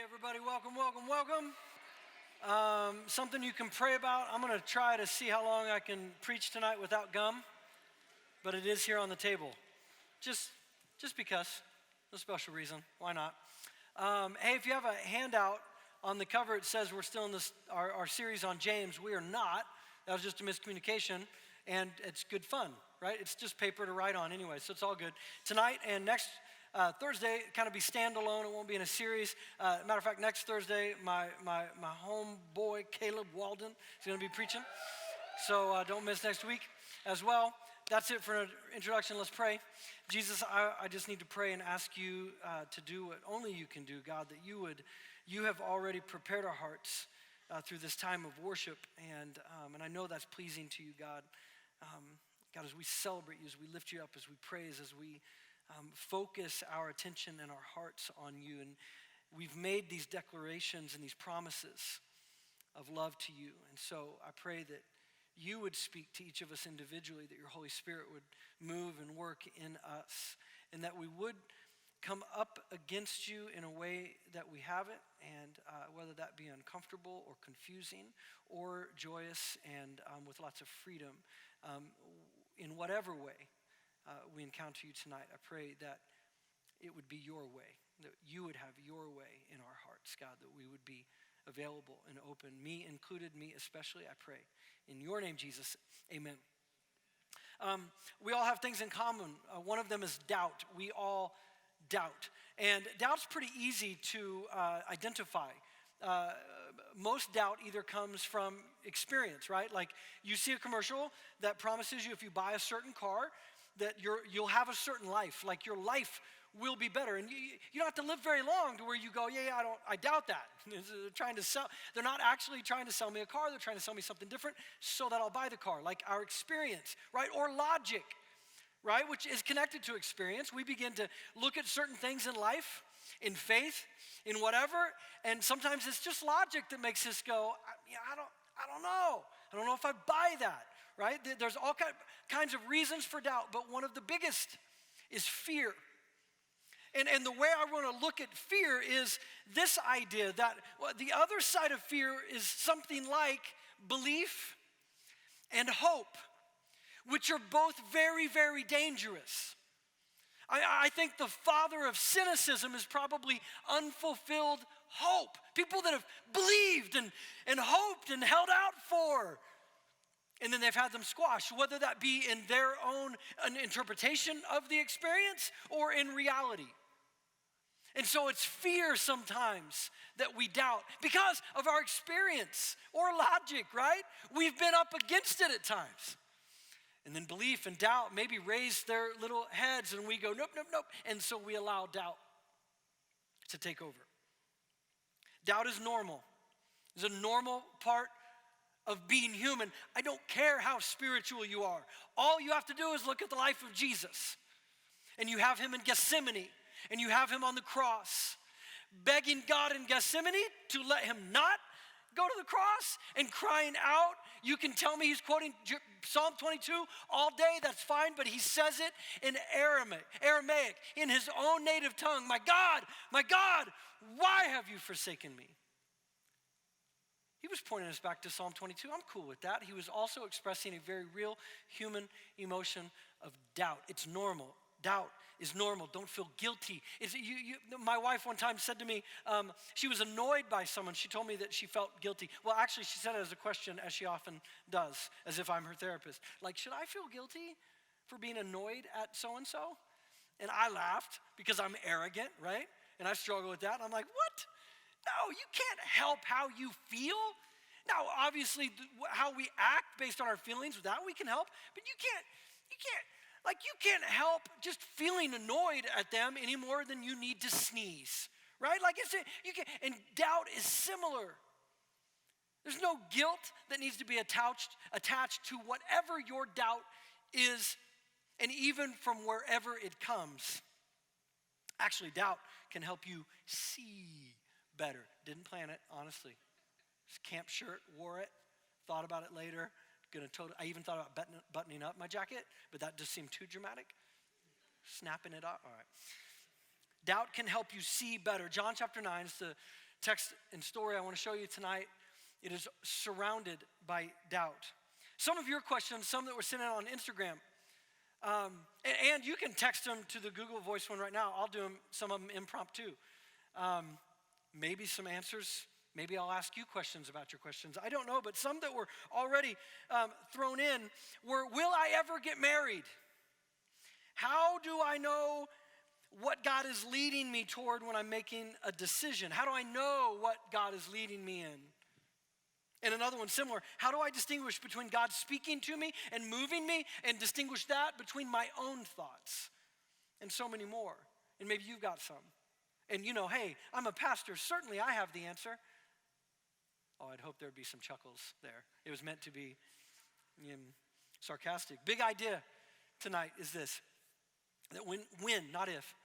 Everybody, welcome, welcome, welcome. Something you can pray about. I'm going to try to see how long I can preach tonight without gum, but it is here on the table. Just because, no special reason. Why not? Hey, if you have a handout on the cover, it says we're still in this our series on James. We are not. That was just a miscommunication, and it's good fun, right? It's just paper to write on anyway, so it's all good. Tonight and next Thursday, kind of be standalone. It won't be in a series. Matter of fact, next Thursday, my homeboy, Caleb Walden, is going to be preaching. So don't miss next week as well. That's it for an introduction. Let's pray. Jesus, I just need to pray and ask you to do what only you can do, God, that you have already prepared our hearts through this time of worship. And I know that's pleasing to you, God. God, as we celebrate you, as we lift you up, as we praise, as we focus our attention and our hearts on you. And we've made these declarations and these promises of love to you. And so I pray that you would speak to each of us individually, that your Holy Spirit would move and work in us, and that we would come up against you in a way that we haven't, and whether that be uncomfortable or confusing or joyous and with lots of freedom, in whatever way we encounter you tonight. I pray that it would be your way, that you would have your way in our hearts, God, that we would be available and open, me included, me especially, I pray. In your name, Jesus, amen. We all have things in common. One of them is doubt. We all doubt. And doubt's pretty easy to identify. Most doubt either comes from experience, right? Like you see a commercial that promises you if you buy a certain car, that you'll have a certain life, like your life will be better. And you don't have to live very long to where you go, I doubt that. They're not actually trying to sell me a car, they're trying to sell me something different so that I'll buy the car, like our experience, right? Or logic, right? Which is connected to experience. We begin to look at certain things in life, in faith, in whatever, and sometimes it's just logic that makes us go, I don't know. I don't know if I buy that, right? There's all kinds of reasons for doubt, but one of the biggest is fear. And the way I want to look at fear is this idea that the other side of fear is something like belief and hope, which are both very, very dangerous. I think the father of cynicism is probably unfulfilled hope. People that have believed and hoped and held out for, and then they've had them squashed, whether that be in their own interpretation of the experience or in reality. And so it's fear sometimes that we doubt because of our experience or logic, right? We've been up against it at times. And then belief and doubt maybe raise their little heads and we go, nope. And so we allow doubt to take over. Doubt is normal. It's a normal part of being human. I don't care how spiritual you are. All you have to do is look at the life of Jesus. And you have him in Gethsemane. And you have him on the cross, begging God in Gethsemane to let him not go to the cross and crying out. You can tell me he's quoting Psalm 22 all day, that's fine, but he says it in Aramaic, in his own native tongue. My God, why have you forsaken me? He was pointing us back to Psalm 22. I'm cool with that. He was also expressing a very real human emotion of doubt. It's normal. Doubt is normal. Don't feel guilty. My wife one time said to me, she was annoyed by someone. She told me that she felt guilty. Well, actually, she said it as a question, as she often does, as if I'm her therapist. Like, should I feel guilty for being annoyed at so-and-so? And I laughed because I'm arrogant, right? And I struggle with that. And I'm like, what? No, you can't help how you feel. Now, obviously, how we act based on our feelings, that we can help. But you can't help just feeling annoyed at them any more than you need to sneeze, right? And doubt is similar. There's no guilt that needs to be attached to whatever your doubt is, and even from wherever it comes. Actually, doubt can help you see better. Didn't plan it, honestly. Just camp shirt, wore it, thought about it later. I even thought about buttoning up my jacket, but that just seemed too dramatic. Snapping it up, all right. Doubt can help you see better. John chapter 9 is the text and story I want to show you tonight, it is surrounded by doubt. Some of your questions, some that were sent in on Instagram, and you can text them to the Google Voice one right now. I'll do some of them impromptu. Maybe some answers. Maybe I'll ask you questions about your questions. I don't know, but some that were already thrown in were, will I ever get married? How do I know what God is leading me toward when I'm making a decision? How do I know what God is leading me in? And another one similar, how do I distinguish between God speaking to me and moving me and distinguish that between my own thoughts? And so many more. And maybe you've got some. And you know, hey, I'm a pastor. Certainly I have the answer. Oh, I'd hope there'd be some chuckles there. It was meant to be sarcastic. Big idea tonight is this, that when, not if,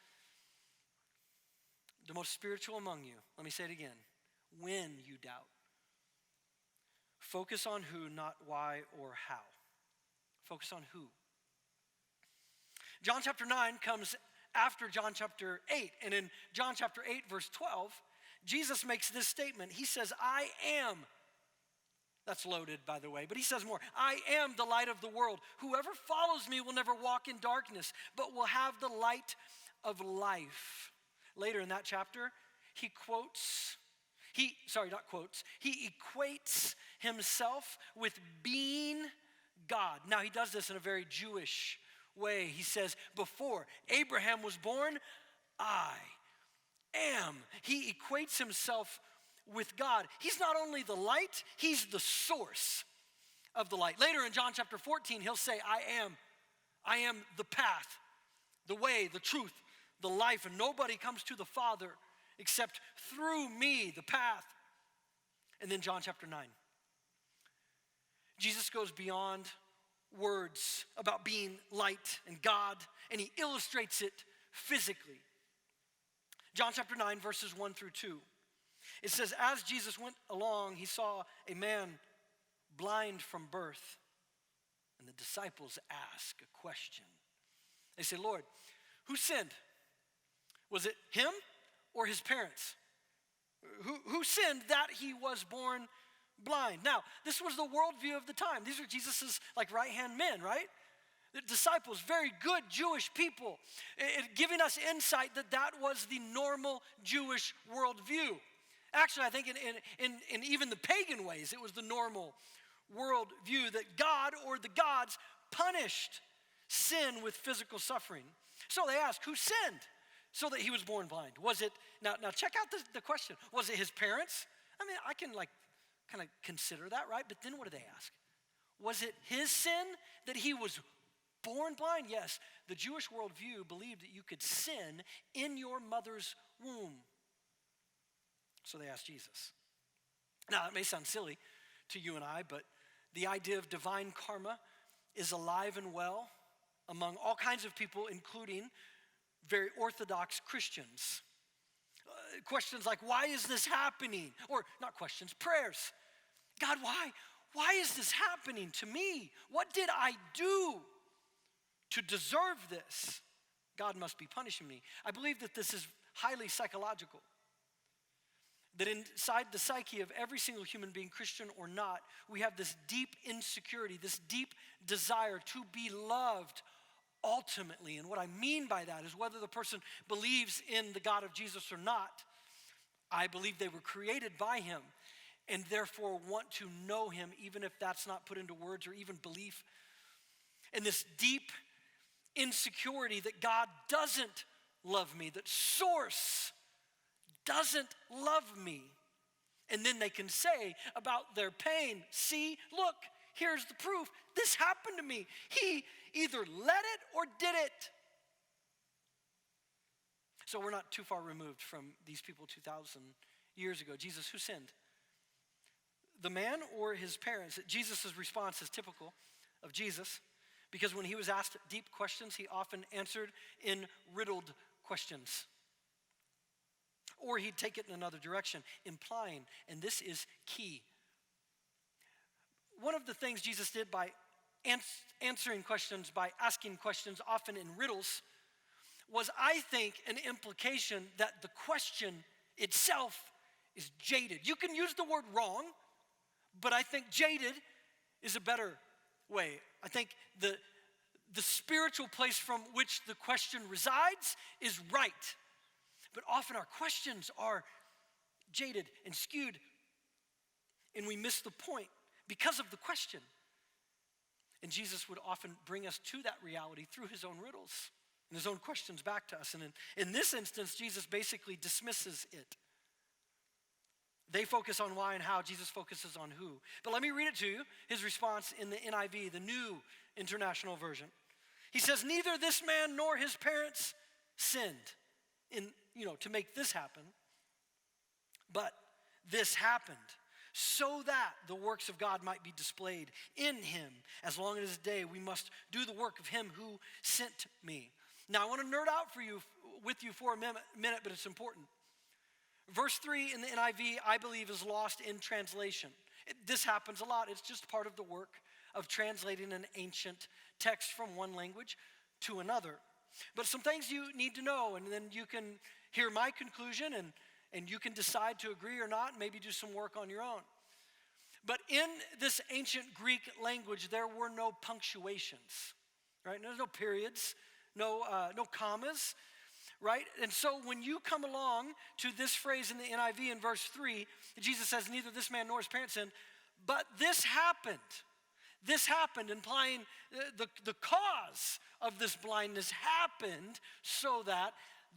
the most spiritual among you, let me say it again, when you doubt, focus on who, not why or how. Focus on who. John chapter 9 comes after John chapter 8. And in John chapter 8, verse 12, Jesus makes this statement. He says, I am. That's loaded, by the way. But he says more. I am the light of the world. Whoever follows me will never walk in darkness, but will have the light of life. Later in that chapter, he equates himself with being God. Now, he does this in a very Jewish way. He says, before Abraham was born, I am. He equates himself with God. He's not only the light, he's the source of the light. Later in John chapter 14, he'll say, I am the path, the way, the truth, the life, and nobody comes to the Father except through me, the path. And then John chapter 9. Jesus goes beyond words about being light and God, and he illustrates it physically. John chapter 9, verses 1 through 2. It says, as Jesus went along, he saw a man blind from birth. And the disciples ask a question. They say, Lord, who sinned? Was it him or his parents? Who sinned that he was born blind? Now, this was the worldview of the time. These were Jesus's right-hand men, right? The disciples, very good Jewish people, giving us insight that was the normal Jewish worldview. Actually, I think in even the pagan ways, it was the normal worldview that God or the gods punished sin with physical suffering. So they ask, who sinned so that he was born blind? Was it, now check out the question. Was it his parents? I mean, I can kind of consider that, right? But then what do they ask? Was it his sin that he was born blind? Yes, the Jewish worldview believed that you could sin in your mother's womb. So they asked Jesus. Now, it may sound silly to you and I, but the idea of divine karma is alive and well among all kinds of people, including very Orthodox Christians. Questions like, why is this happening? Or not questions, prayers. God, why? Why is this happening to me? What did I do to deserve this? God must be punishing me. I believe that this is highly psychological. That inside the psyche of every single human being, Christian or not, we have this deep insecurity, this deep desire to be loved ultimately. And what I mean by that is whether the person believes in the God of Jesus or not, I believe they were created by him and therefore want to know him, even if that's not put into words or even belief. And this deep insecurity that God doesn't love me, that source doesn't love me. And then they can say about their pain, see, look, here's the proof. This happened to me. He either let it or did it. So we're not too far removed from these people 2,000 years ago. Jesus, who sinned? The man or his parents? Jesus' response is typical of Jesus because when he was asked deep questions, he often answered in riddled questions. Or he'd take it in another direction, implying, and this is key. One of the things Jesus did by answering questions, by asking questions often in riddles, was, I think, an implication that the question itself is jaded. You can use the word wrong, but I think jaded is a better way. I think the spiritual place from which the question resides is right. But often our questions are jaded and skewed, and we miss the point because of the question. And Jesus would often bring us to that reality through his own riddles and his own questions back to us. And in this instance, Jesus basically dismisses it. They focus on why and how. Jesus focuses on who. But let me read it to you, his response in the NIV, the New International Version. He says, neither this man nor his parents sinned to make this happen, but this happened so that the works of God might be displayed in him. As long as day, we must do the work of him who sent me. Now, I want to nerd out with you for a minute, but it's important. Verse 3 in the NIV, I believe, is lost in translation. This happens a lot. It's just part of the work of translating an ancient text from one language to another. But some things you need to know, and then you can hear my conclusion, and you can decide to agree or not, and maybe do some work on your own. But in this ancient Greek language, there were no punctuations, right? There's no periods, no commas, right? And so when you come along to this phrase in the NIV in verse 3, Jesus says, neither this man nor his parents sinned, but this happened. This happened, implying the cause of this blindness happened so that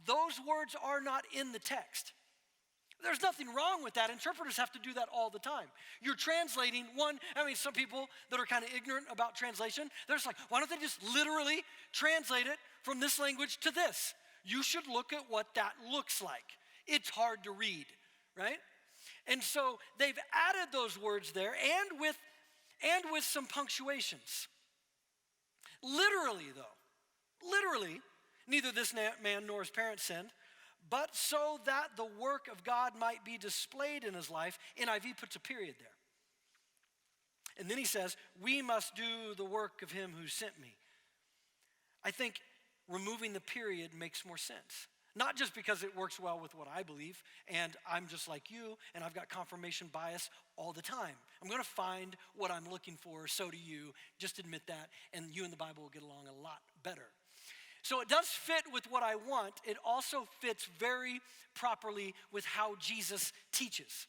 those words are not in the text. There's nothing wrong with that. Interpreters have to do that all the time. You're translating some people that are kind of ignorant about translation, they're just like, why don't they just literally translate it from this language to this? You should look at what that looks like. It's hard to read, right? And so they've added those words there and with some punctuations. Literally, neither this man nor his parents sinned, but so that the work of God might be displayed in his life. NIV puts a period there. And then he says, we must do the work of him who sent me. I think removing the period makes more sense. Not just because it works well with what I believe, and I'm just like you, and I've got confirmation bias all the time. I'm going to find what I'm looking for, so do you. Just admit that, and you and the Bible will get along a lot better. So it does fit with what I want. It also fits very properly with how Jesus teaches.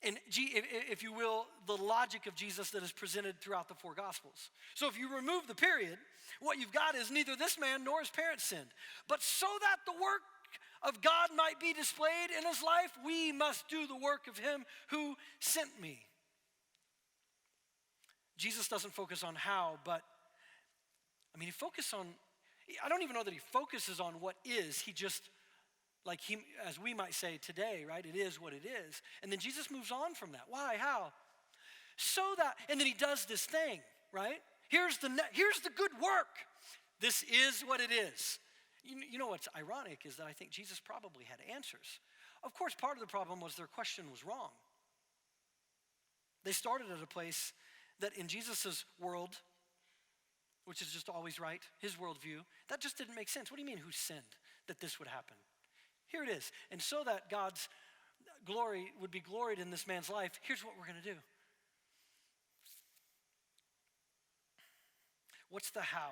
And if you will, the logic of Jesus that is presented throughout the four Gospels. So if you remove the period, what you've got is neither this man nor his parents sinned. But so that the work of God might be displayed in his life, we must do the work of him who sent me. Jesus doesn't focus on how, but he focuses on, I don't even know that he focuses on what is. He just, as we might say today, right? It is what it is. And then Jesus moves on from that. Why? How? So that, and then he does this thing, right? Here's the good work. This is what it is. You know what's ironic is that I think Jesus probably had answers. Of course, part of the problem was their question was wrong. They started at a place that in Jesus' world, which is just always right, his worldview, that just didn't make sense. What do you mean, who sinned that this would happen? Here it is. And so that God's glory would be gloried in this man's life, here's what we're going to do. What's the how?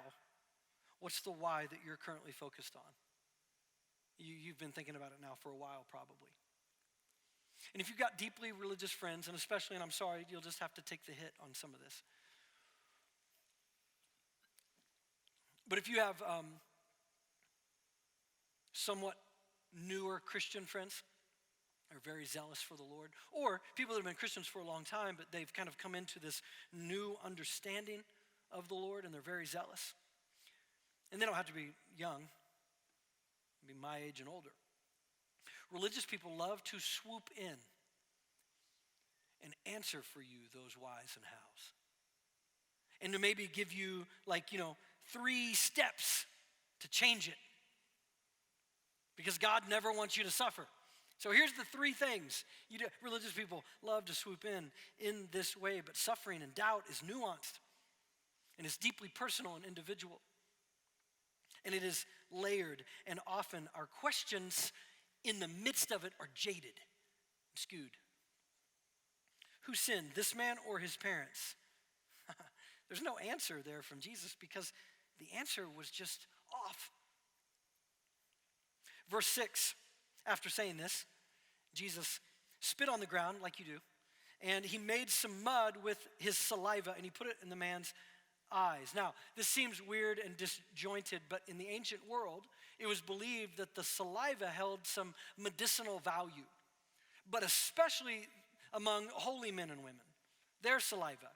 What's the why that you're currently focused on? You've been thinking about it now for a while, probably. And if you've got deeply religious friends, and especially, and I'm sorry, you'll just have to take the hit on some of this. But if you have somewhat newer Christian friends, are very zealous for the Lord, or people that have been Christians for a long time, but they've kind of come into this new understanding of the Lord, and they're very zealous. And they don't have to be young, be my age and older. Religious people love to swoop in and answer for you those whys and hows. And to maybe give you 3 steps to change it. Because God never wants you to suffer. So here's the 3 things. Religious people love to swoop in this way, but suffering and doubt is nuanced. And it's deeply personal and individual. And it is layered. And often our questions in the midst of it are jaded. skewed. Who sinned, this man or his parents? There's no answer there from Jesus because the answer was just off. Verse 6, after saying this, Jesus spit on the ground like you do, and he made some mud with his saliva, and he put it in the man's eyes. Now, this seems weird and disjointed, but in the ancient world, it was believed that the saliva held some medicinal value, but especially among holy men and women, their saliva.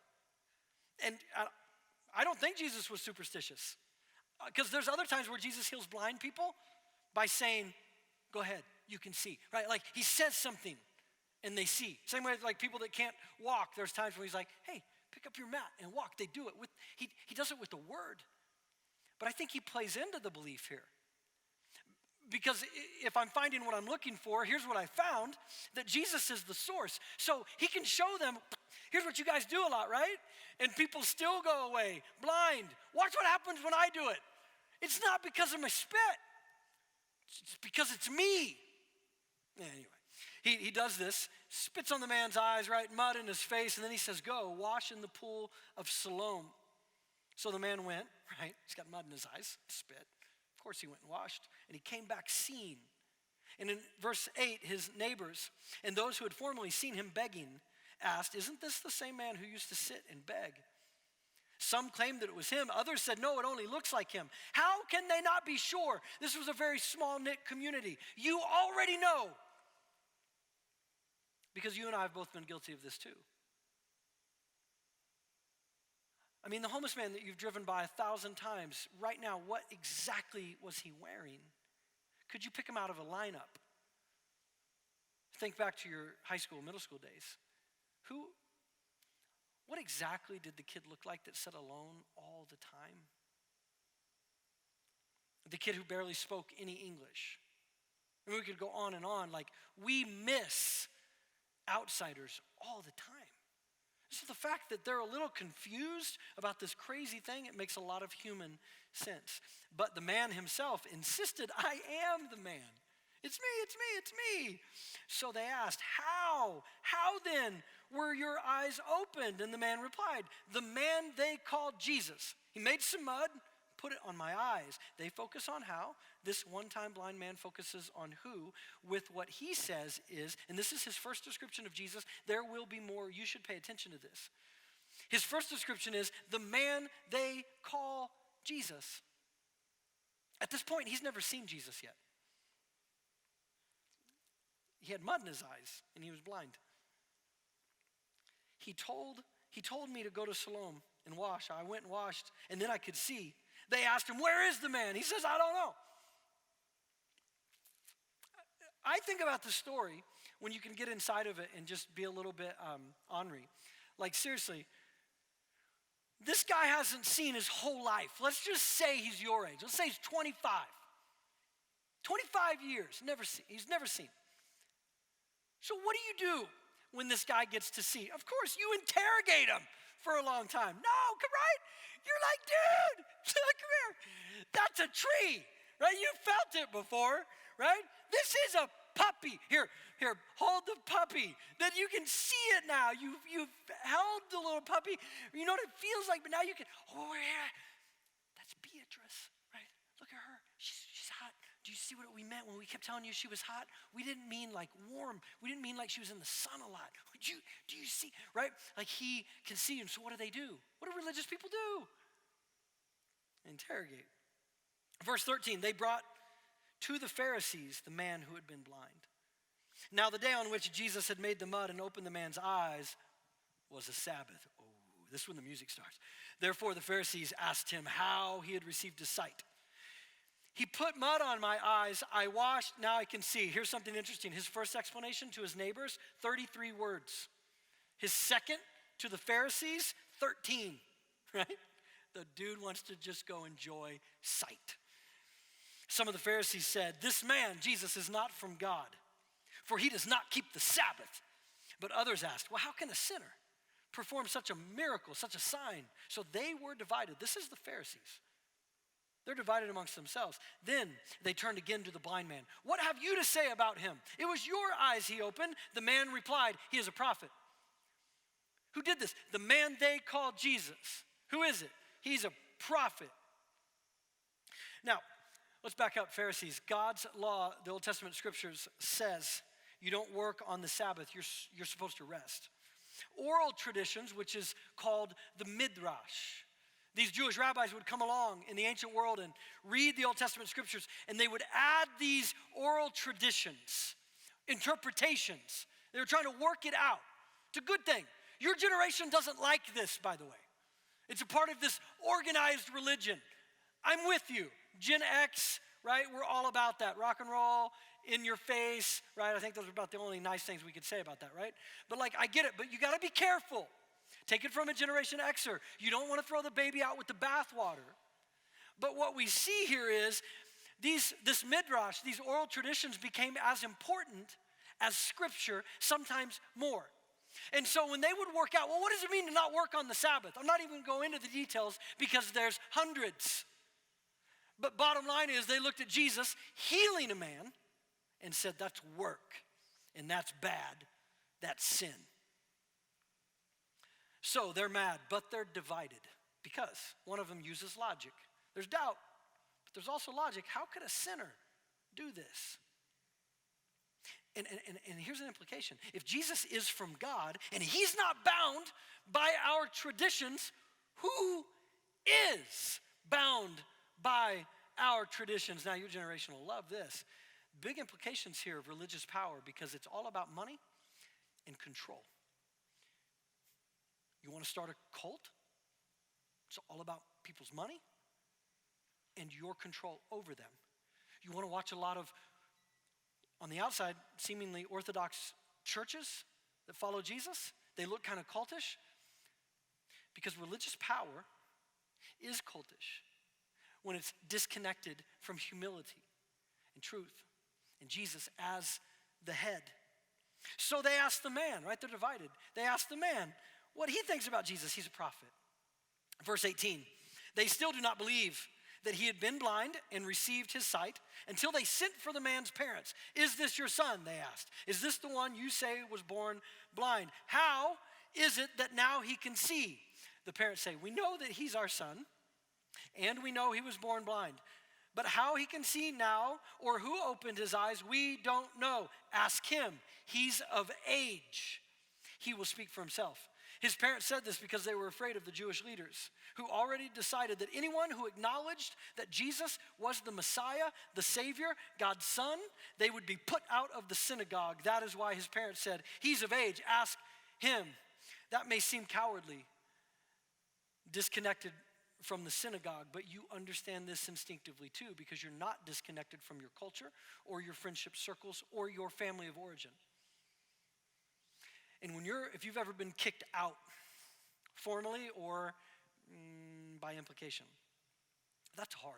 And I don't think Jesus was superstitious, because there's other times where Jesus heals blind people by saying, go ahead, you can see, right? Like he says something and they see. Same way like people that can't walk, there's times where he's like, hey, pick up your mat and walk. They do it with, he does it with the word. But I think he plays into the belief here. Because if I'm finding what I'm looking for, here's what I found, that Jesus is the source. So he can show them, here's what you guys do a lot, right? And people still go away blind. Watch what happens when I do it. It's not because of my spit. It's because it's me. Anyway, he does this, spits on the man's eyes, right? Mud in his face, and then he says, go, wash in the pool of Siloam. So the man went, right? He's got mud in his eyes, spit. Of course he went and washed, and he came back seeing. And in verse 8, his neighbors and those who had formerly seen him begging asked, isn't this the same man who used to sit and beg? Some claimed that it was him. Others said, no, it only looks like him. How can they not be sure? This was a very small-knit community. You already know. Because you and I have both been guilty of this too. I mean, the homeless man that you've driven by 1,000 times, right now, what exactly was he wearing? Could you pick him out of a lineup? Think back to your high school, middle school days. What exactly did the kid look like that sat alone all the time? The kid who barely spoke any English. I mean, we could go on and on. Like, we miss outsiders all the time. So the fact that they're a little confused about this crazy thing, it makes a lot of human sense. But the man himself insisted, I am the man. It's me, it's me, it's me. So they asked, how? How then were your eyes opened? And the man replied, the man they called Jesus. He made some mud, put it on my eyes. They focus on how. This one-time blind man focuses on who with what he says is, and this is his first description of Jesus. There will be more. You should pay attention to this. His first description is the man they call Jesus. At this point, he's never seen Jesus yet. He had mud in his eyes and he was blind. He told me to go to Siloam and wash. I went and washed and then I could see. They asked him, where is the man? He says, I don't know. I think about the story when you can get inside of it and just be a little bit ornery. Like seriously, this guy hasn't seen his whole life. Let's just say he's your age. Let's say he's 25. 25 years, he's never seen. So what do you do when this guy gets to see? Of course, you interrogate him for a long time. No, come right? You're like, dude, come here. That's a tree, right? You felt it before, right? This is a puppy. Here, hold the puppy. That you can see it now. You've held the little puppy. You know what it feels like, but now you can, oh yeah, that's Beatrice, right? Look at her. She's hot. Do you see what we meant when we kept telling you she was hot? We didn't mean like warm. We didn't mean like she was in the sun a lot. Do you see, right? Like he can see him. So what do? What do religious people do? Interrogate. Verse 13, they brought to the Pharisees the man who had been blind. Now the day on which Jesus had made the mud and opened the man's eyes was a Sabbath. Oh, this is when the music starts. Therefore the Pharisees asked him how he had received his sight. He put mud on my eyes, I washed, now I can see. Here's something interesting. His first explanation to his neighbors, 33 words. His second to the Pharisees, 13, right? The dude wants to just go enjoy sight. Some of the Pharisees said, this man, Jesus, is not from God, for he does not keep the Sabbath. But others asked, well, how can a sinner perform such a miracle, such a sign? So they were divided. This is the Pharisees. They're divided amongst themselves. Then they turned again to the blind man. What have you to say about him? It was your eyes he opened. The man replied, he is a prophet. Who did this? The man they called Jesus. Who is it? He's a prophet. Now, let's back up, Pharisees. God's law, the Old Testament scriptures, says you don't work on the Sabbath. You're supposed to rest. Oral traditions, which is called the Midrash. These Jewish rabbis would come along in the ancient world and read the Old Testament scriptures, and they would add these oral traditions, interpretations. They were trying to work it out. It's a good thing. Your generation doesn't like this, by the way. It's a part of this organized religion. I'm with you. Gen X, right? We're all about that. Rock and roll, in your face, right? I think those are about the only nice things we could say about that, right? But like, I get it, but you got to be careful. Take it from a Generation Xer. You don't want to throw the baby out with the bathwater. But what we see here is this midrash, these oral traditions became as important as scripture, sometimes more. And so when they would work out, well, what does it mean to not work on the Sabbath? I'm not even going to go into the details because there's hundreds. But bottom line is they looked at Jesus healing a man and said, that's work, and that's bad, that's sin. So they're mad, but they're divided because one of them uses logic. There's doubt, but there's also logic. How could a sinner do this? And here's an implication. If Jesus is from God and he's not bound by our traditions, who is bound by our traditions? Now, your generation will love this. Big implications here of religious power because it's all about money and control. You want to start a cult? It's all about people's money and your control over them. You want to watch a lot of, on the outside, seemingly orthodox churches that follow Jesus? They look kind of cultish because religious power is cultish when it's disconnected from humility and truth and Jesus as the head. So they asked the man, right? They're divided. They asked the man what he thinks about Jesus. He's a prophet. Verse 18, they still do not believe that he had been blind and received his sight until they sent for the man's parents. Is this your son, they asked. Is this the one you say was born blind? How is it that now he can see? The parents say, we know that he's our son, and we know he was born blind. But how he can see now or who opened his eyes, we don't know. Ask him. He's of age. He will speak for himself. His parents said this because they were afraid of the Jewish leaders who already decided that anyone who acknowledged that Jesus was the Messiah, the Savior, God's Son, they would be put out of the synagogue. That is why his parents said, he's of age, ask him. That may seem cowardly, disconnected from the synagogue, but you understand this instinctively too because you're not disconnected from your culture or your friendship circles or your family of origin. And if you've ever been kicked out formally or by implication, that's hard.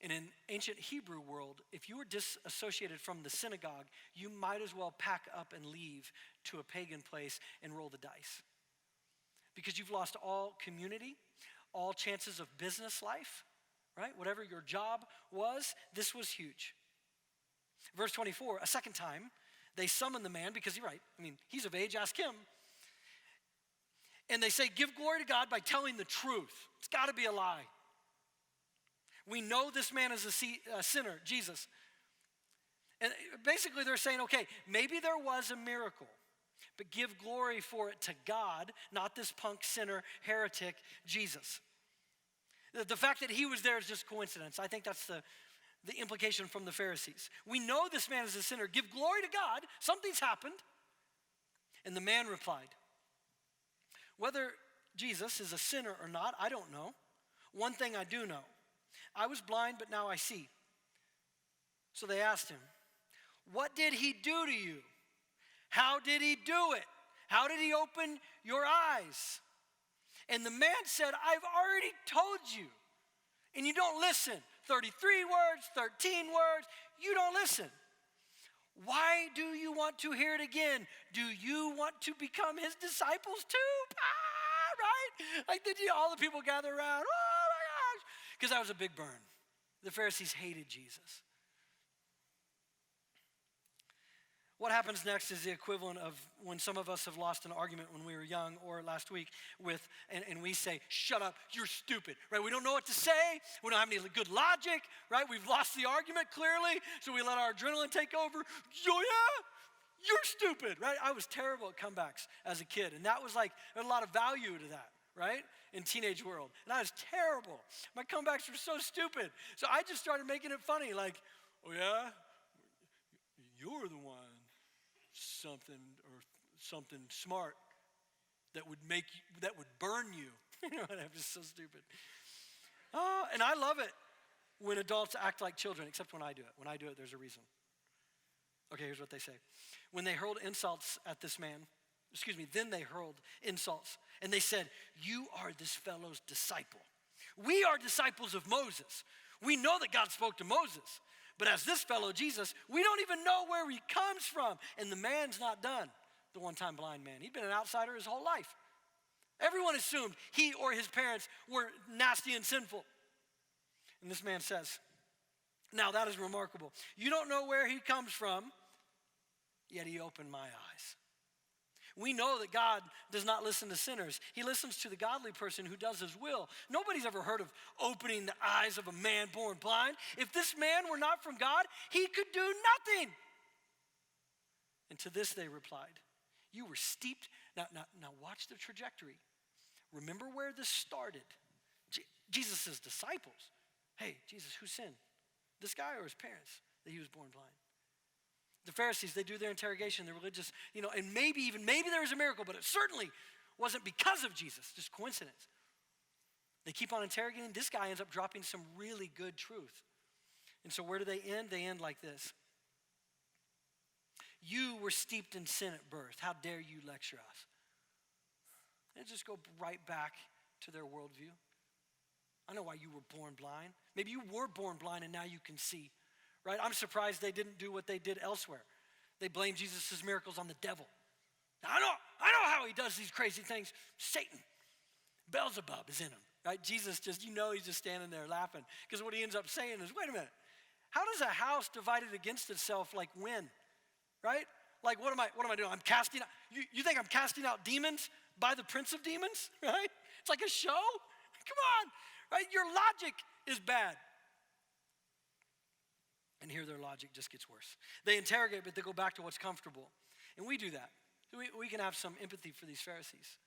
In an ancient Hebrew world, if you were disassociated from the synagogue, you might as well pack up and leave to a pagan place and roll the dice. Because you've lost all community, all chances of business life, right? Whatever your job was, this was huge. Verse 24, a second time, they summon the man because you're right. I mean, he's of age, ask him. And they say, give glory to God by telling the truth. It's got to be a lie. We know this man is a sinner, Jesus. And basically they're saying, okay, maybe there was a miracle, but give glory for it to God, not this punk sinner, heretic, Jesus. The fact that he was there is just coincidence. I think that's the implication from the Pharisees. We know this man is a sinner. Give glory to God. Something's happened. And the man replied, whether Jesus is a sinner or not, I don't know. One thing I do know. I was blind, but now I see. So they asked him, what did he do to you? How did he do it? How did he open your eyes? And the man said, I've already told you, and you don't listen. 33 words, 13 words, you don't listen. Why do you want to hear it again? Do you want to become his disciples too? Right? Like all the people gather around. Oh my gosh. because that was a big burn. The Pharisees hated Jesus. What happens next is the equivalent of when some of us have lost an argument when we were young or last week and we say, shut up, you're stupid, right? We don't know what to say. We don't have any good logic, right? We've lost the argument clearly, so we let our adrenaline take over. Oh yeah, you're stupid, right? I was terrible at comebacks as a kid, and that was like, there's a lot of value to that, right? In teenage world, and I was terrible. My comebacks were so stupid. So I just started making it funny, like, oh yeah, you're the one. Something smart that would burn you. You know, I'm just so stupid. And I love it when adults act like children, except when I do it. When I do it, there's a reason. Okay, here's what they say. When they hurled insults at this man, then they hurled insults, and they said, you are this fellow's disciple. We are disciples of Moses. We know that God spoke to Moses. But as this fellow, Jesus, we don't even know where he comes from. And the man's not done, the one-time blind man. He'd been an outsider his whole life. Everyone assumed he or his parents were nasty and sinful. And this man says, now that is remarkable. You don't know where he comes from, yet he opened my eyes. We know that God does not listen to sinners. He listens to the godly person who does his will. Nobody's ever heard of opening the eyes of a man born blind. If this man were not from God, he could do nothing. And to this they replied, you were steeped. Now watch the trajectory. Remember where this started. Jesus' disciples. Hey, Jesus, who sinned? This guy or his parents that he was born blind? The Pharisees, they do their interrogation, the religious, and maybe there was a miracle, but it certainly wasn't because of Jesus, just coincidence. They keep on interrogating. This guy ends up dropping some really good truth. And so where do they end? They end like this. You were steeped in sin at birth. How dare you lecture us? They just go right back to their worldview. I know why you were born blind. Maybe you were born blind and now you can see. Right? I'm surprised they didn't do what they did elsewhere. They blamed Jesus' miracles on the devil. Now, I know how he does these crazy things. Satan, Beelzebub is in him. Right? Jesus just, he's just standing there laughing. Because what he ends up saying is, wait a minute. How does a house divided against itself win? Right? Like, what am I doing? I'm casting out, you think I'm casting out demons by the prince of demons? Right? It's like a show? Come on. Right? Your logic is bad. And here their logic just gets worse. They interrogate, but they go back to what's comfortable. And we do that. We can have some empathy for these Pharisees.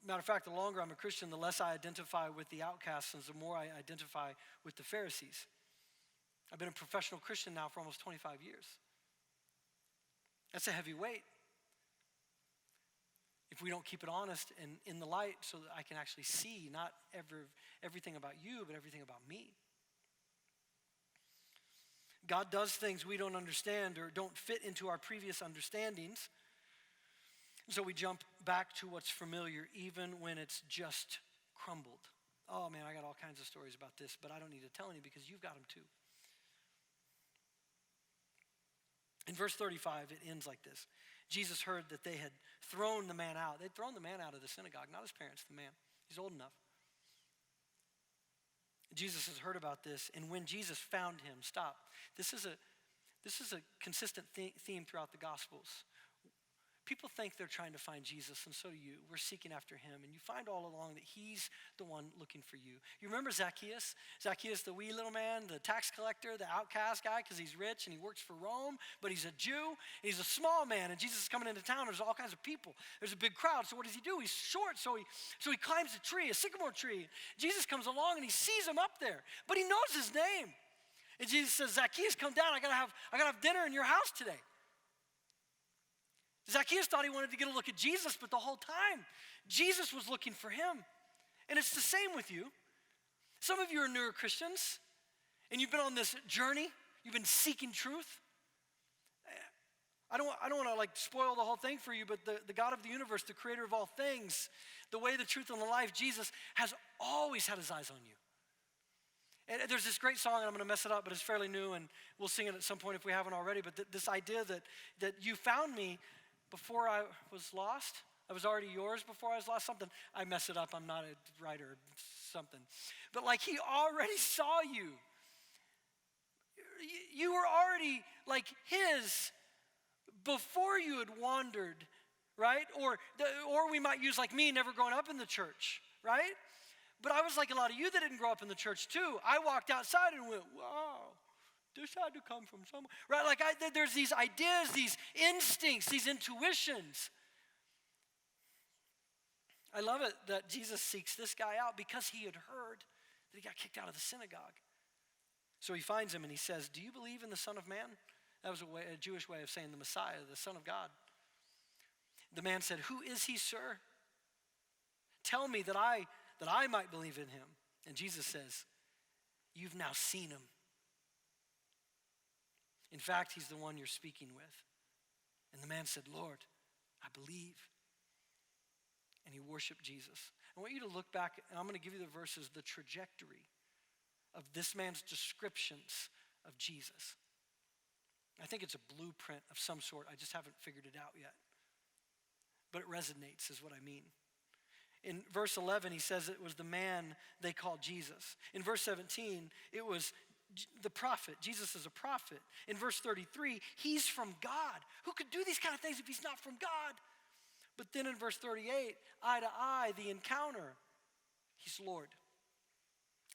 Matter of fact, the longer I'm a Christian, the less I identify with the outcasts and the more I identify with the Pharisees. I've been a professional Christian now for almost 25 years. That's a heavy weight. If we don't keep it honest and in the light so that I can actually see not everything about you, but everything about me. God does things we don't understand or don't fit into our previous understandings. So we jump back to what's familiar even when it's just crumbled. Oh man, I got all kinds of stories about this, but I don't need to tell any because you've got them too. In verse 35, it ends like this. Jesus heard that they had thrown the man out. They'd thrown the man out of the synagogue, not his parents, the man. He's old enough. Jesus has heard about this, and when Jesus found him, stop. This is a consistent theme throughout the Gospels. People think they're trying to find Jesus, and so do you. We're seeking after him, and you find all along that he's the one looking for you. You remember Zacchaeus? Zacchaeus, the wee little man, the tax collector, the outcast guy, because he's rich and he works for Rome, but he's a Jew, and he's a small man, and Jesus is coming into town. There's all kinds of people. There's a big crowd, so what does he do? He's short, so he climbs a tree, a sycamore tree. Jesus comes along, and he sees him up there, but he knows his name. And Jesus says, Zacchaeus, come down. I gotta have dinner in your house today. Zacchaeus thought he wanted to get a look at Jesus, but the whole time, Jesus was looking for him. And it's the same with you. Some of you are newer Christians, and you've been on this journey. You've been seeking truth. I don't want to spoil the whole thing for you, but the God of the universe, the creator of all things, the way, the truth, and the life, Jesus has always had his eyes on you. And there's this great song, and I'm going to mess it up, but it's fairly new, and we'll sing it at some point if we haven't already. But this idea that you found me before I was lost, I was already yours before I was lost. Something, I mess it up. I'm not a writer, something. But like he already saw you. You were already like his before you had wandered, right? Or we might use like me, never growing up in the church, right? But I was like a lot of you that didn't grow up in the church too. I walked outside and went, wow, this had to come from somewhere, right? Like there's these ideas, these instincts, these intuitions. I love it that Jesus seeks this guy out because he had heard that he got kicked out of the synagogue. So he finds him and he says, do you believe in the Son of Man? That was a Jewish way of saying the Messiah, the Son of God. The man said, who is he, sir? Tell me that I might believe in him. And Jesus says, you've now seen him. In fact, he's the one you're speaking with. And the man said, Lord, I believe. And he worshiped Jesus. I want you to look back, and I'm going to give you the verses, the trajectory of this man's descriptions of Jesus. I think it's a blueprint of some sort. I just haven't figured it out yet. But it resonates is what I mean. In verse 11, he says it was the man they called Jesus. In verse 17, it was the prophet. Jesus is a prophet. In verse 33, he's from God. Who could do these kind of things if he's not from God? But then in verse 38, eye to eye, the encounter, he's Lord,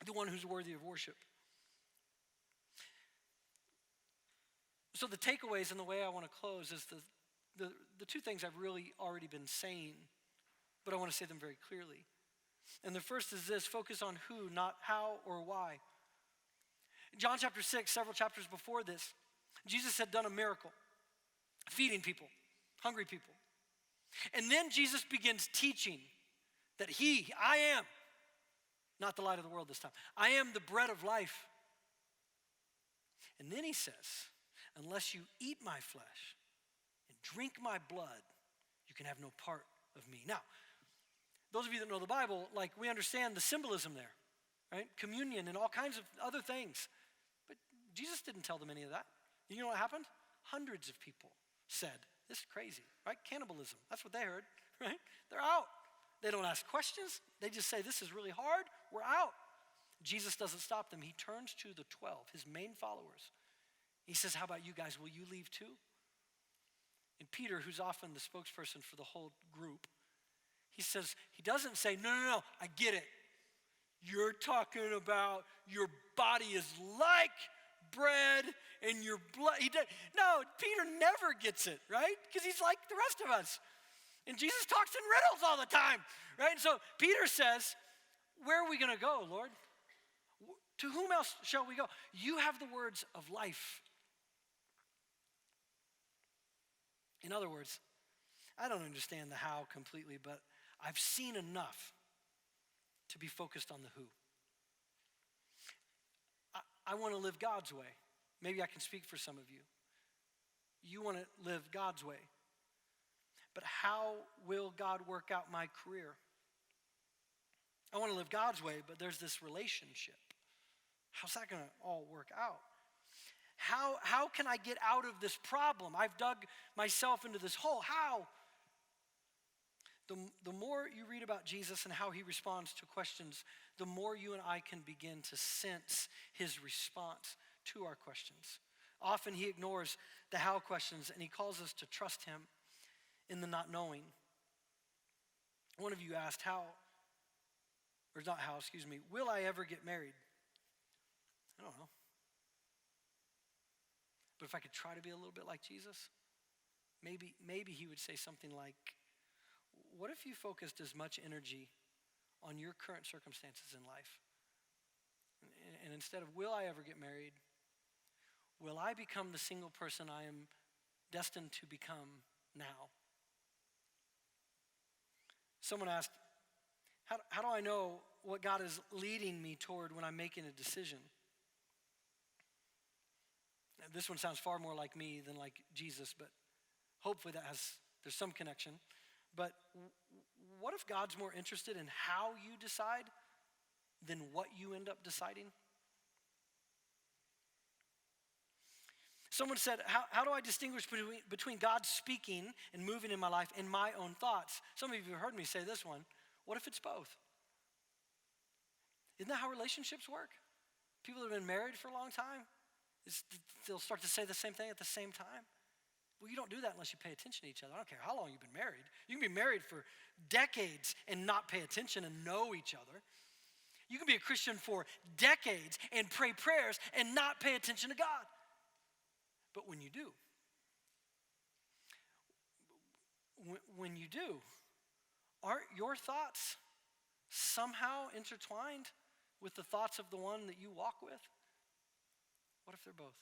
the one who's worthy of worship. So the takeaways and the way I want to close is the two things I've really already been saying, but I want to say them very clearly. And the first is this: focus on who, not how or why. In John chapter 6, several chapters before this, Jesus had done a miracle, feeding people, hungry people. And then Jesus begins teaching that I am, not the light of the world this time, I am the bread of life. And then he says, unless you eat my flesh and drink my blood, you can have no part of me. Now, those of you that know the Bible, like we understand the symbolism there, right? Communion and all kinds of other things. But Jesus didn't tell them any of that. You know what happened? Hundreds of people said, this is crazy, right? Cannibalism, that's what they heard, right? They're out. They don't ask questions. They just say, this is really hard, we're out. Jesus doesn't stop them. He turns to the 12, his main followers. He says, how about you guys? Will you leave too? And Peter, who's often the spokesperson for the whole group, he doesn't say, no, I get it. You're talking about your body is like bread and your blood. No, Peter never gets it, right? Because he's like the rest of us. And Jesus talks in riddles all the time, right? And so Peter says, where are we going to go, Lord? To whom else shall we go? You have the words of life. In other words, I don't understand the how completely, but I've seen enough to be focused on the who. I want to live God's way. Maybe I can speak for some of you. You want to live God's way. But how will God work out my career? I want to live God's way, but there's this relationship. How's that going to all work out? How can I get out of this problem? I've dug myself into this hole. How? The more you read about Jesus and how he responds to questions, the more you and I can begin to sense his response to our questions. Often he ignores the how questions and he calls us to trust him in the not knowing. One of you asked will I ever get married? I don't know. But if I could try to be a little bit like Jesus, maybe he would say something like, what if you focused as much energy on your current circumstances in life? And instead of will I ever get married, will I become the single person I am destined to become now? Someone asked, how do I know what God is leading me toward when I'm making a decision? Now, this one sounds far more like me than like Jesus, but hopefully there's some connection. But what if God's more interested in how you decide than what you end up deciding? Someone said, how do I distinguish between God speaking and moving in my life and my own thoughts? Some of you have heard me say this one. What if it's both? Isn't that how relationships work? People that have been married for a long time, they'll start to say the same thing at the same time. Well, you don't do that unless you pay attention to each other. I don't care how long you've been married. You can be married for decades and not pay attention and know each other. You can be a Christian for decades and pray prayers and not pay attention to God. But when you do, aren't your thoughts somehow intertwined with the thoughts of the one that you walk with? What if they're both?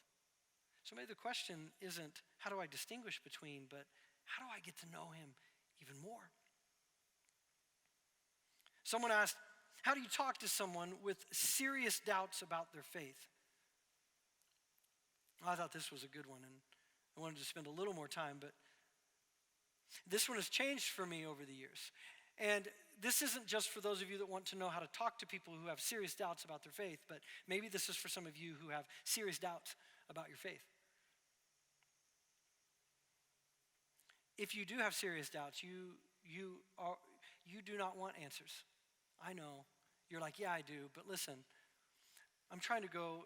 So maybe the question isn't, how do I distinguish between, but how do I get to know him even more? Someone asked, how do you talk to someone with serious doubts about their faith? I thought this was a good one, and I wanted to spend a little more time, but this one has changed for me over the years. And this isn't just for those of you that want to know how to talk to people who have serious doubts about their faith, but maybe this is for some of you who have serious doubts about your faith. If you do have serious doubts, you do not want answers. I know. You're like, yeah, I do. But listen, I'm trying to go,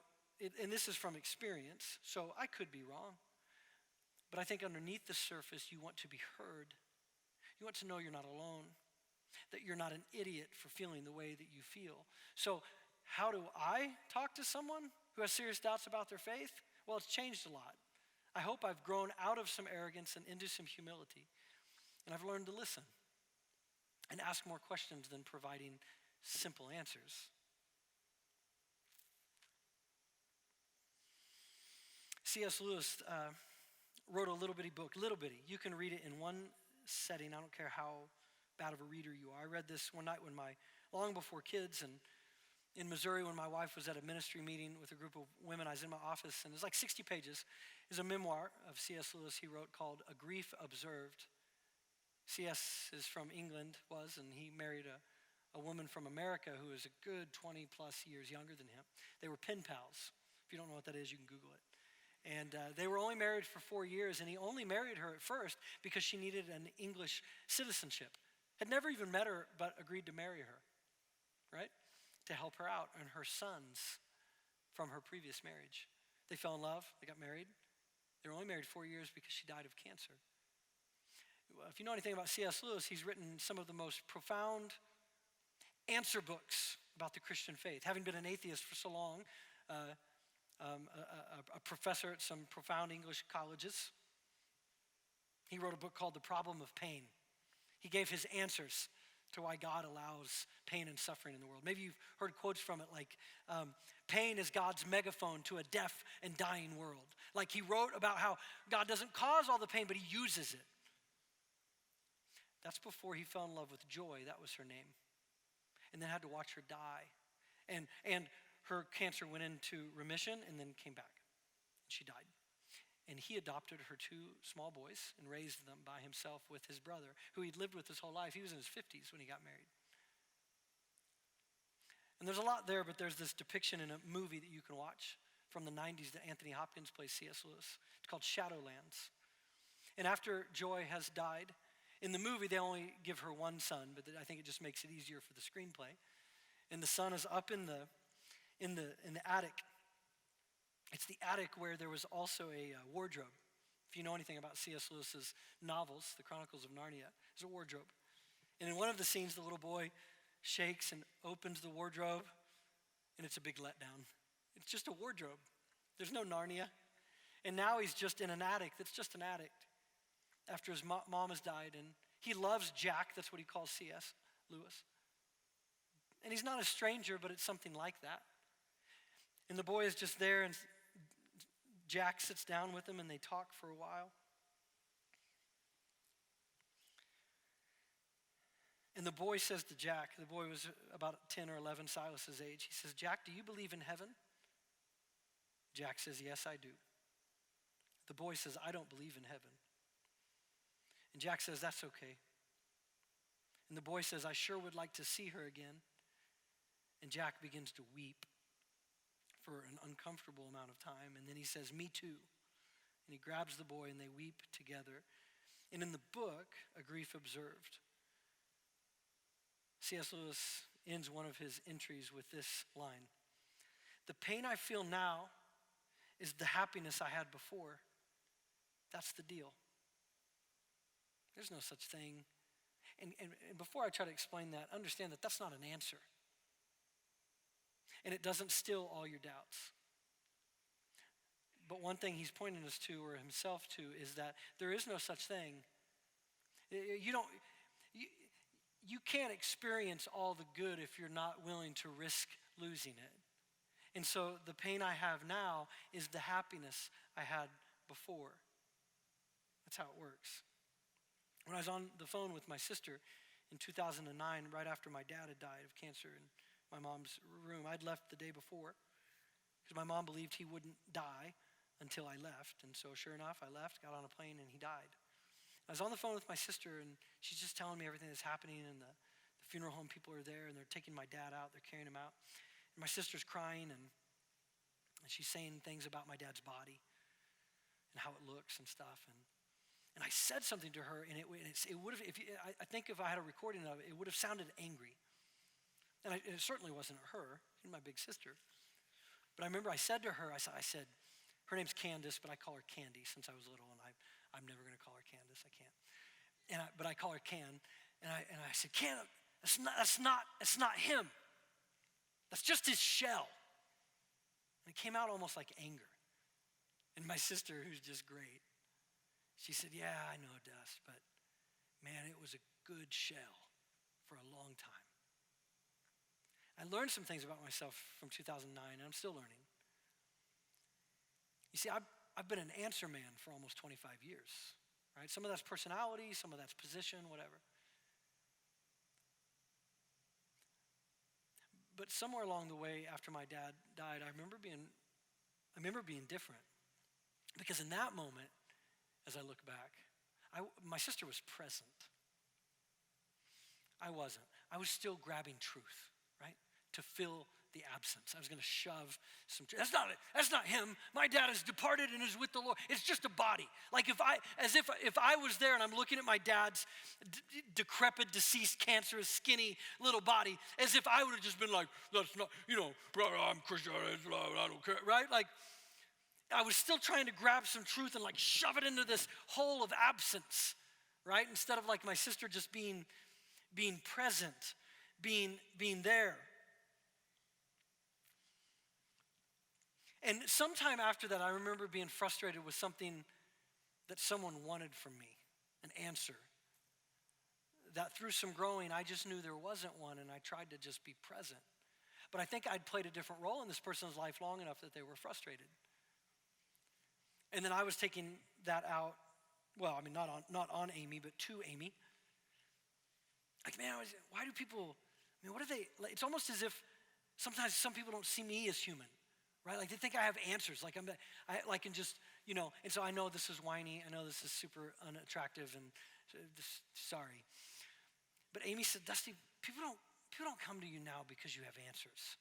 and this is from experience, so I could be wrong. But I think underneath the surface, you want to be heard. You want to know you're not alone, that you're not an idiot for feeling the way that you feel. So how do I talk to someone who has serious doubts about their faith? Well, it's changed a lot. I hope I've grown out of some arrogance and into some humility. And I've learned to listen and ask more questions than providing simple answers. C.S. Lewis wrote a little bitty book. You can read it in one setting. I don't care how bad of a reader you are. I read this one night long before kids, and in Missouri when my wife was at a ministry meeting with a group of women. I was in my office, and it's like 60 pages. It's a memoir of C.S. Lewis he wrote called A Grief Observed. C.S. is from England, and he married a woman from America who is a good 20 plus years younger than him. They were pen pals. If you don't know what that is, you can Google it. And they were only married for 4 years, and he only married her at first because she needed an English citizenship. Had never even met her, but agreed to marry her, right? To help her out and her sons from her previous marriage. They fell in love, they got married. They were only married 4 years because she died of cancer. Well, if you know anything about C.S. Lewis, he's written some of the most profound answer books about the Christian faith. Having been an atheist for so long, a professor at some profound English colleges, he wrote a book called The Problem of Pain. He gave his answers to why God allows pain and suffering in the world. Maybe you've heard quotes from it like, pain is God's megaphone to a deaf and dying world. Like he wrote about how God doesn't cause all the pain, but he uses it. That's before he fell in love with Joy. That was her name. And then had to watch her die. And her cancer went into remission and then came back. She died. And he adopted her 2 small boys and raised them by himself with his brother, who he'd lived with his whole life. He was in his 50s when he got married. And there's a lot there, but there's this depiction in a movie that you can watch from the 90s that Anthony Hopkins plays C.S. Lewis. It's called Shadowlands. And after Joy has died, in the movie they only give her one son, but I think it just makes it easier for the screenplay. And the son is up in the attic. It's the attic where there was also a wardrobe. If you know anything about C.S. Lewis's novels, The Chronicles of Narnia, there's a wardrobe. And in one of the scenes, the little boy shakes and opens the wardrobe, and it's a big letdown. It's just a wardrobe. There's no Narnia. And now he's just in an attic that's just an attic after his mom has died. And he loves Jack. That's what he calls C.S. Lewis. And he's not a stranger, but it's something like that. And the boy is just there, and Jack sits down with him, and they talk for a while. And the boy says to Jack, the boy was about 10 or 11, Silas's age. He says, Jack, do you believe in heaven? Jack says, yes, I do. The boy says, I don't believe in heaven. And Jack says, that's okay. And the boy says, I sure would like to see her again. And Jack begins to weep for an uncomfortable amount of time. And then he says, me too. And he grabs the boy and they weep together. And in the book, A Grief Observed, C.S. Lewis ends one of his entries with this line: "The pain I feel now is the happiness I had before. That's the deal. There's no such thing." And before I try to explain that, understand that that's not an answer. And it doesn't still all your doubts. But one thing he's pointing us to, or himself to, is that there is no such thing. You can't experience all the good if you're not willing to risk losing it. And so the pain I have now is the happiness I had before. That's how it works. When I was on the phone with my sister in 2009, right after my dad had died of cancer in my mom's room, I'd left the day before because my mom believed he wouldn't die until I left. And so sure enough, I left, got on a plane, and he died. I was on the phone with my sister, and she's just telling me everything that's happening, and the funeral home people are there, and they're taking my dad out, they're carrying him out. And my sister's crying, and she's saying things about my dad's body and how it looks and stuff. And I said something to her, and it would have, I think if I had a recording of it, it would have sounded angry. And it certainly wasn't her, she's my big sister. But I remember I said to her, I said, her name's Candace, but I call her Candy since I was little, and I'm never going to call her Candace. I can't. But I call her Can, and I said, Can, that's not him. That's just his shell. And it came out almost like anger. And my sister, who's just great, she said, yeah, I know, Dust, but man, it was a good shell for a long time. I learned some things about myself from 2009, and I'm still learning. You see, I've been an answer man for almost 25 years, right? Some of that's personality, some of that's position, whatever. But somewhere along the way after my dad died, I remember being different. Because in that moment, as I look back, my sister was present. I wasn't. I was still grabbing truth, right? To fill the absence. I was going to shove some truth. That's not him. My dad has departed and is with the Lord. It's just a body. Like if I was there and I'm looking at my dad's decrepit, deceased, cancerous, skinny little body, as if I would have just been like, that's not, brother, I'm Christian, I don't care, right? Like I was still trying to grab some truth and like shove it into this hole of absence, right? Instead of like my sister just being present, being there. And sometime after that, I remember being frustrated with something that someone wanted from me, an answer. That through some growing, I just knew there wasn't one, and I tried to just be present. But I think I'd played a different role in this person's life long enough that they were frustrated. And then I was taking that out, well, I mean, not on Amy, but to Amy. Like, man, why do people, what are they, it's almost as if sometimes some people don't see me as human. Right? Like they think I have answers. Like I can just, and so I know this is whiny. I know this is super unattractive and sorry. But Amy said, Dusty, people don't come to you now because you have answers.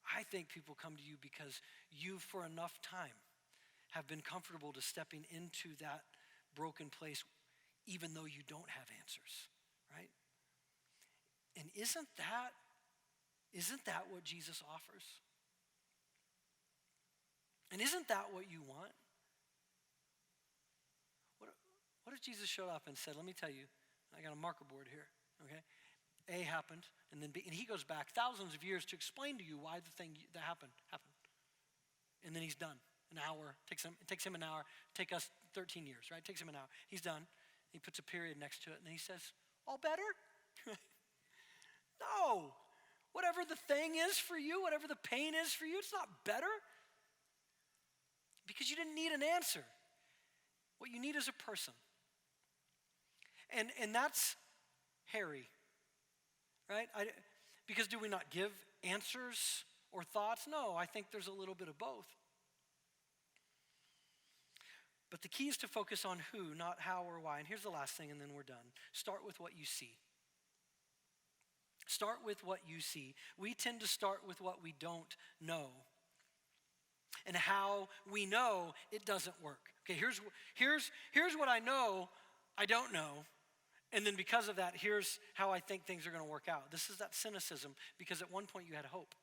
I think people come to you because you, for enough time, have been comfortable to stepping into that broken place even though you don't have answers, right? And isn't that what Jesus offers? And isn't that what you want? What if Jesus showed up and said, let me tell you, I got a marker board here, okay? A happened, and then B, and he goes back thousands of years to explain to you why the thing that happened. And then he's done. An hour, it takes him an hour, take us 13 years, right? It takes him an hour. He's done. He puts a period next to it, and then he says, all better? No. Whatever the thing is for you, whatever the pain is for you, it's not better. Because you didn't need an answer. What you need is a person. And that's hairy, right? Because do we not give answers or thoughts? No, I think there's a little bit of both. But the key is to focus on who, not how or why. And here's the last thing, and then we're done. Start with what you see. Start with what you see. We tend to start with what we don't know. and how we know it doesn't work. Okay, here's what I know I don't know. And then because of that, here's how I think things are going to work out. This is that cynicism, because at one point you had hope.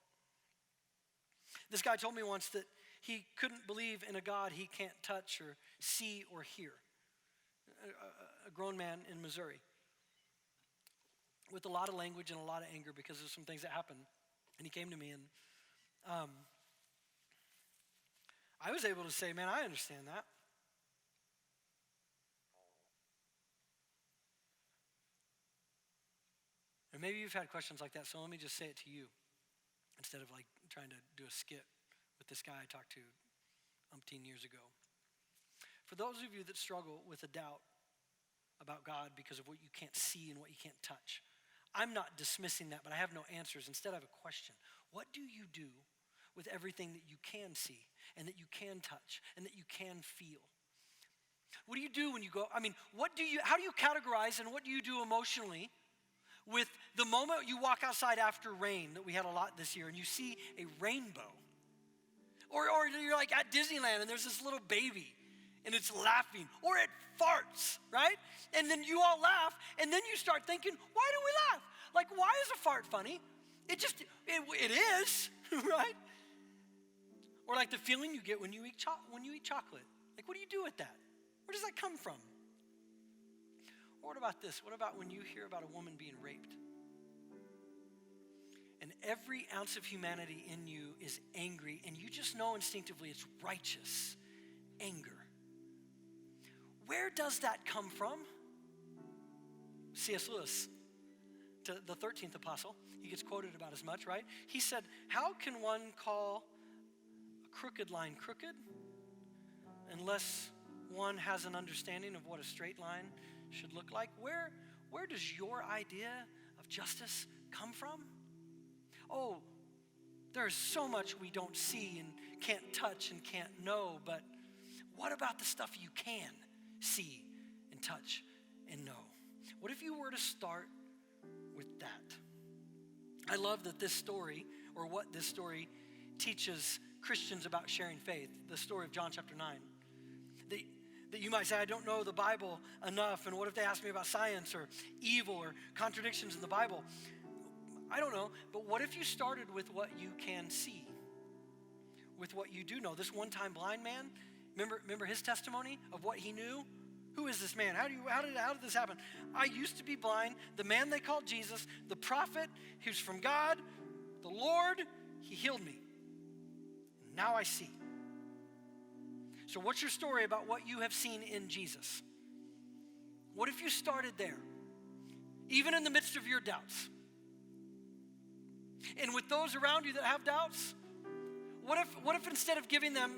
This guy told me once that he couldn't believe in a God he can't touch or see or hear. A grown man in Missouri with a lot of language and a lot of anger because of some things that happened. And he came to me, and I was able to say, man, I understand that. And maybe you've had questions like that, so let me just say it to you instead of like trying to do a skit with this guy I talked to umpteen years ago. For those of you that struggle with a doubt about God because of what you can't see and what you can't touch, I'm not dismissing that, but I have no answers. Instead, I have a question. What do you do with everything that you can see and that you can touch and that you can feel? What do you do when you go, how do you categorize and what do you do emotionally with the moment you walk outside after rain that we had a lot this year and you see a rainbow? Or you're like at Disneyland and there's this little baby and it's laughing, or it farts, right? And then you all laugh, and then you start thinking, why do we laugh? Like, why is a fart funny? It is, right? Or like the feeling you get when you eat chocolate. Like, what do you do with that? Where does that come from? Or what about this? What about when you hear about a woman being raped? And every ounce of humanity in you is angry, and you just know instinctively it's righteous anger. Where does that come from? C.S. Lewis, to the 13th apostle, he gets quoted about as much, right? He said, how can one call a crooked line crooked unless one has an understanding of what a straight line should look like? Where does your idea of justice come from? Oh, there's so much we don't see and can't touch and can't know, but what about the stuff you can see and touch and know? What if you were to start with that? I love that this story, or what this story teaches Christians about sharing faith, the story of John chapter 9. That you might say, I don't know the Bible enough, and what if they ask me about science or evil or contradictions in the Bible? I don't know, but what if you started with what you can see, with what you do know? This one-time blind man, remember his testimony of what he knew? Who is this man? How did this happen? I used to be blind. The man they called Jesus, the prophet, he was from God, the Lord, he healed me. Now I see. So what's your story about what you have seen in Jesus? What if you started there, even in the midst of your doubts? And with those around you that have doubts, what if instead of giving them,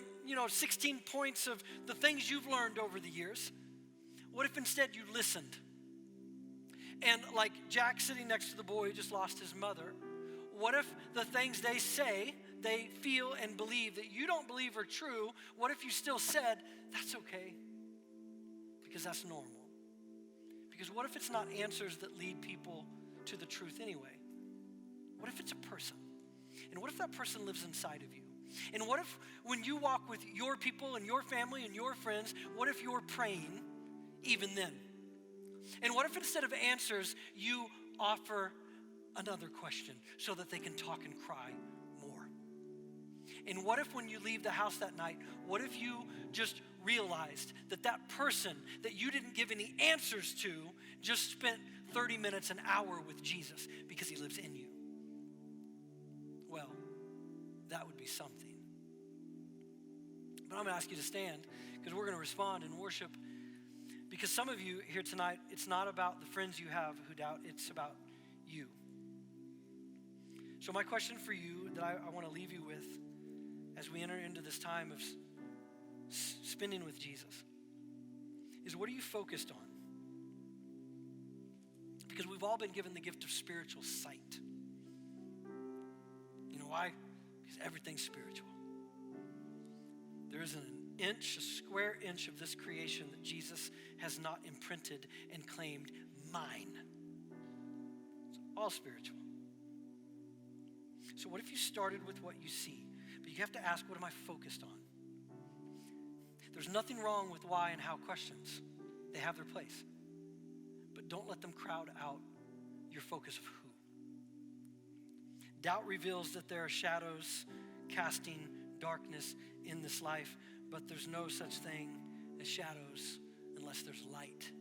16 points of the things you've learned over the years, what if instead you listened? And like Jack sitting next to the boy who just lost his mother, what if the things they say, they feel and believe that you don't believe are true, what if you still said, that's okay, because that's normal? Because what if it's not answers that lead people to the truth anyway? What if it's a person? And what if that person lives inside of you? And what if when you walk with your people and your family and your friends, what if you're praying even then? And what if instead of answers, you offer another question so that they can talk and cry more? And what if when you leave the house that night, what if you just realized that that person that you didn't give any answers to just spent 30 minutes, an hour with Jesus because he lives in you? Well, that would be something. But I'm going to ask you to stand because we're going to respond in worship. Because some of you here tonight, it's not about the friends you have who doubt, it's about you. So my question for you that I want to leave you with as we enter into this time of spending with Jesus is, what are you focused on? Because we've all been given the gift of spiritual sight. You know why? Because everything's spiritual. There isn't an inch, a square inch of this creation that Jesus has not imprinted and claimed mine. It's all spiritual. So what if you started with what you see? But you have to ask, what am I focused on? There's nothing wrong with why and how questions. They have their place. But don't let them crowd out your focus of who. Doubt reveals that there are shadows casting darkness in this life, but there's no such thing as shadows unless there's light.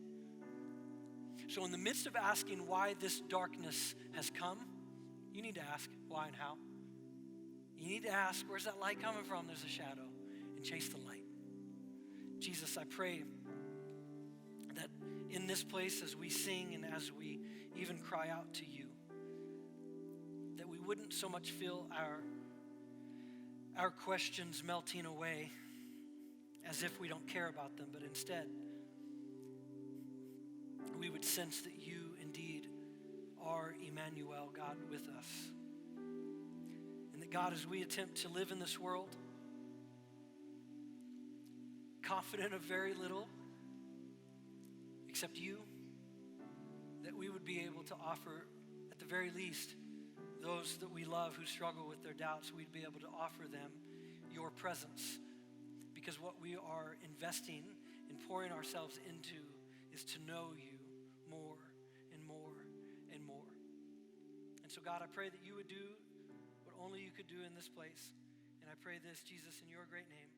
So in the midst of asking why this darkness has come, you need to ask why and how. You need to ask, where's that light coming from? There's a shadow, and chase the light. Jesus, I pray that in this place as we sing and as we even cry out to you, that we wouldn't so much feel our questions melting away as if we don't care about them, but instead we would sense that you indeed are Emmanuel, God with us. And that God, as we attempt to live in this world, confident of very little except you, that we would be able to offer, at the very least, those that we love who struggle with their doubts, we'd be able to offer them your presence. Because what we are investing and pouring ourselves into is to know you more and more and more. And so God, I pray that you would do what only you could do in this place. And I pray this, Jesus, in your great name.